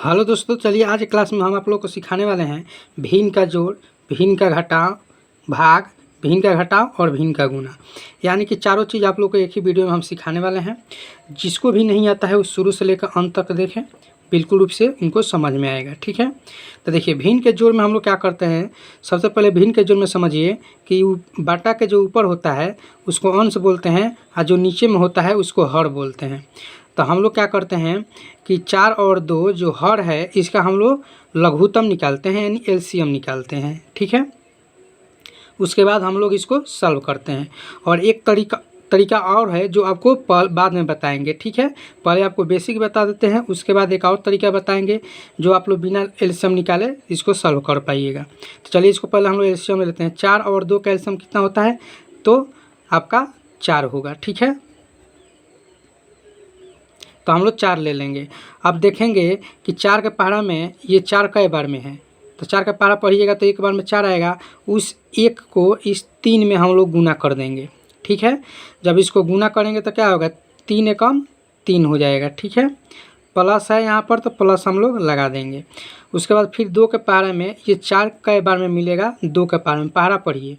Hello दोस्तों, चलिए आज क्लास में हम आप लोग को सिखाने वाले हैं भिन्न का जोड़, भिन्न का घटाव, भाग, भिन्न का घटाव और भिन्न का गुणा। यानी कि चारों चीज़ आप लोग को एक ही वीडियो में हम सिखाने वाले हैं। जिसको भी नहीं आता है वो शुरू से लेकर अंत तक देखें, बिल्कुल रूप से उनको समझ में आएगा। ठीक है, तो देखिए भिन्न के जोड़ में हम लोग क्या करते हैं। सबसे पहले भिन्न के जोड़ में समझिए कि बाटा के जो ऊपर होता है उसको अंश बोलते हैं और जो नीचे में होता है उसको हर बोलते हैं। तो हम लोग क्या करते हैं कि 4 और 2 जो हर है इसका हम लोग लघुत्तम निकालते हैं, यानी एलसीएम निकालते हैं। ठीक है, उसके बाद हम लोग इसको सॉल्व करते हैं। और एक तरीका और है जो आपको बाद में बताएंगे। ठीक है, पहले आपको बेसिक बता देते हैं, उसके बाद एक और तरीका बताएंगे जो आप लोग बिना एलसीएम निकाले इसको सॉल्व कर पाइएगा। तो चलिए इसको पहले हम लोग एलसीएम में लेते हैं। 4 और 2 का एलसीएम कितना होता है, तो आपका 4 होगा। ठीक है, तो हम लोग 4 ले लेंगे। अब देखेंगे कि 4 के पहाड़ा में ये 4 कई बार में है, तो 4 का पहाड़ा पढ़िएगा तो एक बार में 4 आएगा। उस एक को इस 3 में हम लोग गुना कर देंगे। ठीक है, जब इसको गुना करेंगे तो क्या होगा, 3 एकम 3 हो जाएगा। ठीक है, प्लस है यहाँ पर तो प्लस हम लोग लगा देंगे। उसके बाद फिर 2 के पहाड़े में ये 4 कई बार में मिलेगा, 2 के पहाड़े में पहाड़ा पढ़िए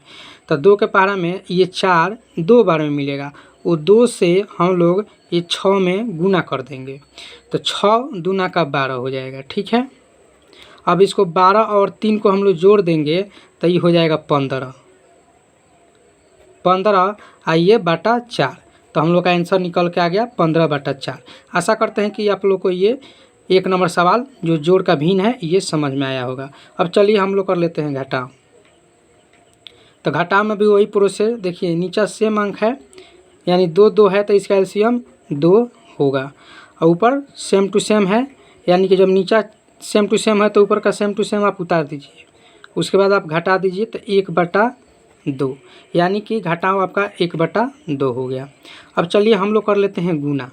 तो 2 के पहाड़ा में ये 4 2 बार में मिलेगा। वो 2 से हम लोग ये 6 में गुना कर देंगे तो 6 दूना का 12 हो जाएगा। ठीक है, अब इसको 12 और 3 को हम लोग जोड़ देंगे तो ये हो जाएगा 15 आइए बटा 4। तो हम लोग का आंसर निकल के आ गया 15/4। आशा करते हैं कि आप लोग को ये 1 नंबर सवाल जो जोड़ का भिन्न है ये समझ में आया होगा। अब चलिए हम लोग कर लेते हैं घटाव। तो घटाव में भी वही प्रोसेस, देखिए नीचे सेम अंक है यानी 2 2 है तो इसका एलसीएम 2 होगा और ऊपर सेम टू सेम है, यानी कि जब नीचा सेम टू सेम है तो ऊपर का सेम टू सेम आप उतार दीजिए। उसके बाद आप घटा दीजिए तो 1/2, यानी कि घटाव आपका 1/2 हो गया। अब चलिए हम लोग कर लेते हैं गुना।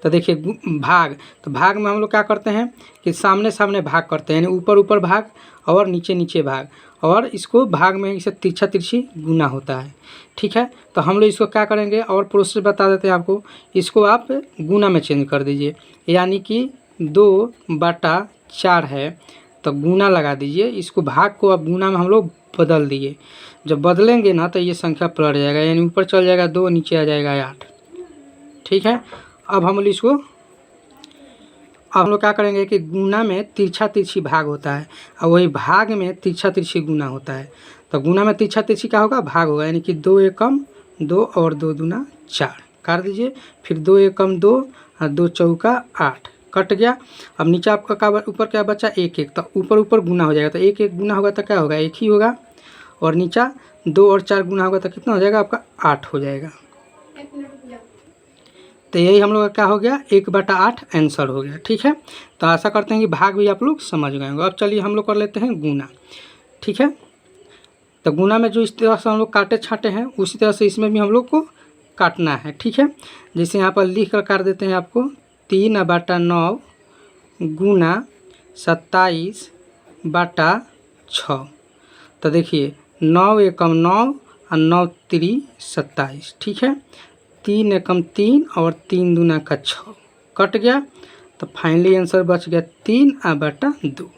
तो देखिए भाग, तो भाग में हम लोग क्या करते हैं कि सामने सामने भाग करते हैं, यानी ऊपर ऊपर भाग और नीचे नीचे भाग, और इसको भाग में इसे तिरछा तिरछी गुना होता है। ठीक है, तो हम लोग इसको क्या करेंगे और प्रोसेस बता देते हैं आपको। इसको आप गुना में चेंज कर दीजिए, यानी कि 2/4 है तो गुना लगा दीजिए। इसको भाग को अब गुना में हम लोग बदल दिए। जब बदलेंगे ना तो ये संख्या पलट जाएगा, यानी ऊपर चल जाएगा 2, नीचे आ जाएगा 8। ठीक है, अब हम लोग क्या करेंगे कि गुना में तिरछा तिरछी भाग होता है और वही भाग में तिरछा तिरछी गुना होता है। तो गुना में तिरछा तिरछी क्या होगा, भाग होगा, यानी कि 2 एकम 2 और 2 दूना 4 कर दीजिए। फिर 2 एकम 2 और 2 चौका 8 कट गया। अब नीचे आपका क्या ऊपर क्या बचा, 1 1, तो ऊपर ऊपर गुना हो जाएगा। तो 1 1 गुना होगा तो क्या होगा, 1 ही होगा, और नीचा 2 और 4 गुना होगा तो कितना हो जाएगा आपका 8 हो जाएगा। तो यही हम लोग का क्या हो गया, 1/8 आंसर हो गया। ठीक है, तो आशा करते हैं कि भाग भी आप लोग समझ गए होंगे। अब चलिए हम लोग कर लेते हैं गुना। ठीक है, तो गुना में जो इस तरह से हम लोग काटे छाटे हैं उसी तरह से इसमें भी हम लोग को काटना है। ठीक है, जैसे यहाँ पर लिख कर काट देते हैं आपको, 3/9 गुना 27/6। तो देखिए 9 एकम 9 और 9 3 27। ठीक है, 3 एकम 3 और 3 दूना का 6 कट गया। तो फाइनली आंसर बच गया 3/2।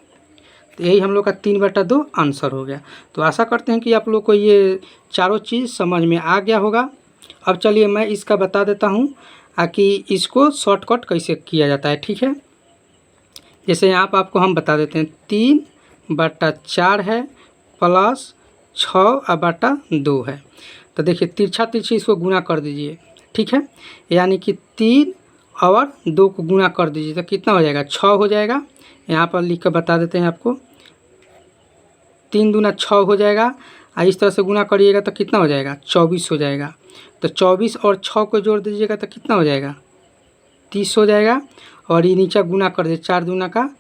तो यही हम लोग का 3/2 आंसर हो गया। तो आशा करते हैं कि आप लोग को ये चारों चीज़ समझ में आ गया होगा। अब चलिए मैं इसका बता देता हूँ कि इसको शॉर्टकट कैसे किया जाता है। ठीक है, जैसे यहाँ पर आपको हम बता देते हैं, 3/4 है प्लस 6/2 है। तो देखिए तिरछा तिरछी इसको गुना कर दीजिए। ठीक है, यानी कि 3 और 2 को गुना कर दीजिए तो कितना हो जाएगा, 6 हो जाएगा। यहाँ पर लिख कर बता देते हैं आपको, 3 दूना 6 हो जाएगा। इस तरह से गुना करिएगा तो कितना हो जाएगा, 24 हो जाएगा। तो 24 और 6 को जोड़ दीजिएगा तो कितना हो जाएगा, 30 हो जाएगा। और ये नीचे गुना कर दीजिए, 4 दूना का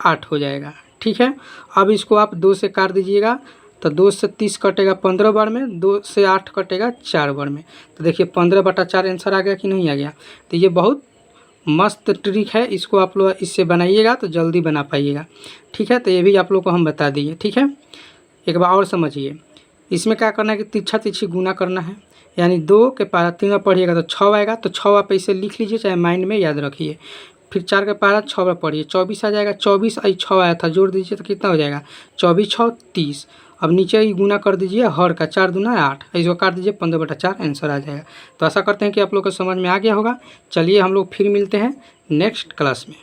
8 हो जाएगा। ठीक है, अब इसको आप 2 से काट दीजिएगा तो 2 से 30 कटेगा 15 बार में, 2 से 8 कटेगा 4 बार में। तो देखिए 15/4 आंसर आ गया कि नहीं आ गया। तो ये बहुत मस्त ट्रिक है, इसको आप लोग इससे बनाइएगा तो जल्दी बना पाइएगा। ठीक है, तो ये भी आप लोग को हम बता दिए। ठीक है, एक बार और समझिए, इसमें क्या करना है कि तिरछा तिरछी गुना करना है, यानी 2 के पारा 3 में पढ़िएगा तो 6 आएगा। तो 6 आप ऐसे लिख लीजिए, चाहे माइंड में याद रखिए। फिर 4 का पहाड़ा 6 बार पढ़िए, 24 आ जाएगा। 24 आई 6 आया था, जोड़ दीजिए तो कितना हो जाएगा 24 6 30। अब नीचे ही गुना कर दीजिए हर का, 4 दूना 8, इसको काट दीजिए 15/4 आंसर आ जाएगा। तो आशा करते हैं कि आप लोग को समझ में आ गया होगा। चलिए हम लोग फिर मिलते हैं नेक्स्ट क्लास में।